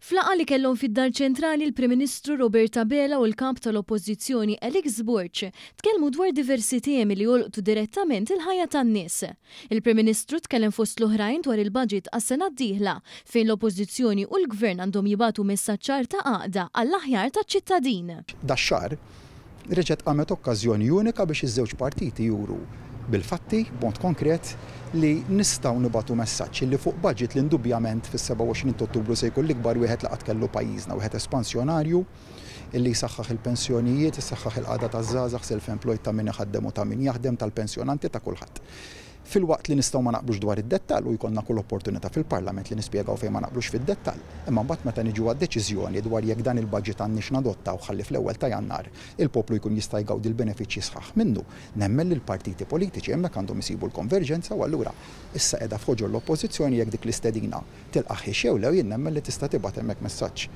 Flaqa li kellhom fid-Dar Ċentrali l-Prim Ministru Roberta Bela u l-kap tal-Oppożizzjoni Alex Zborċ tkellmu dwar diversi temi li jolqtu direttament il-ħajja tan-nies. Il-Prim Ministru tkellem fost l-oħrajn dwar il-budget għas-sena d-dieħla fejn l-Oppożizzjoni u l-Gvern għandhom jibatu messaġġ ċar ta' għaqda għall-aħjar taċ-ċittadin. Dax-xahar reġgħet qamet okkażjoni unika biex iż-żewġ partiti juru bil-fatti, b'mod konkret, li nistgħu nibatu messaġġ li fuq budget li indubjament fis-27 ta' Ottubru se jkun l-ikbar wieħed laqgħat kellu pajjiżna, wieħed espansjonarju illi jsaħħaħ il-pensjonijiet, jsaħħaħ il-qagħda taż-żgħażagħ self-employed ta' min iħaddem u ta' min jaħdem tal-pensjonanti ta' kulħadd. Fil-waqt li nistgħu ma naqblux dwar id-dettall u jkollna kull opportunità fil-Parlament li nispjegaw fejn ma naqblux fid-dettall, imma mbagħad meta niġu għad-deċiżjoni dwar jekk dan il-budget għandniex nadottaw ħalli fl-ewwel ta' Jannar il-poplu jkun jista' jgawdi l-benefiċċji sħaħ minnu, nemmen li l-partiti politiċi hemmhekk għandhom isibu l-konverġenza u allura issa qiegħda f'ħoġol l-oppożizzjoni jekk dik l-istedina tilqaħ jew lew jien nemmen li tista' tibgħat hemmhekk messaġġ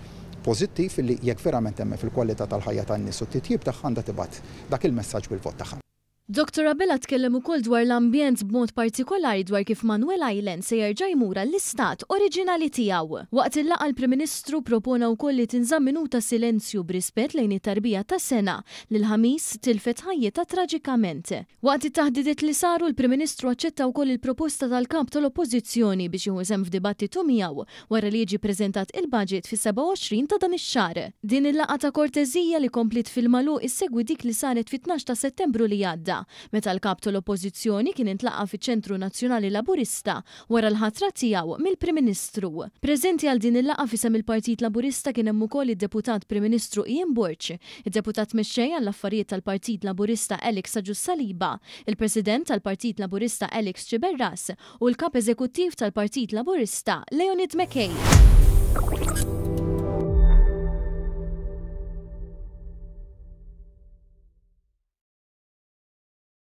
pożittiv li jekk verament hemm fil-kwalità tal-ħajja tan-nies u t-titjib tagħha għandha tibgħat dak il-messaġġ bil-vot tagħha. Dr. Bela tkellem ukoll dwar l-ambjent b'mod partikolari dwar kif Manuel Island se jerġa' jmura l-istat oriġinali tiegħu. Waqt il-laqgħa l-Prim Ministru propona wkoll li tinżamm minuta silenzju b'rispett lejn it-tarbija tas-sena li l-ħamis tilfet ħajjitha traġikament. Waqt it-taħdidiet li saru l-Prim Ministru aċċetta wkoll il-proposta tal-kap tal-Oppożizzjoni biex jieħu sehem f'dibattitu miegħu wara li jiġi ppreżentat il-budget fis-27 ta' dan ix-xahar. Din il-laqgħa ta' korteżija li komplit fil-magħluq issegwi dik li saret fit-12 ta' Settembru li għadda, meta l-kap tal-Oppożizzjoni kien intlaqa fiċ-Ċentru Nazzjonali Laburista wara l-ħatra tiegħu mill-Prim Ministru. Preżenti għal din il-laqgħa fisem il-Partit Laburista kien hemm ukoll id-Deputat Prim Ministru Ian Borċ, id-Deputat mexxej għall-affarijiet tal-Partit Laburista Alex Agius Saliba, il-President tal-Partit Laburista Alex Ċiberras u l-Kap Eżekuttiv tal-Partit Laburista Leonid Mackay.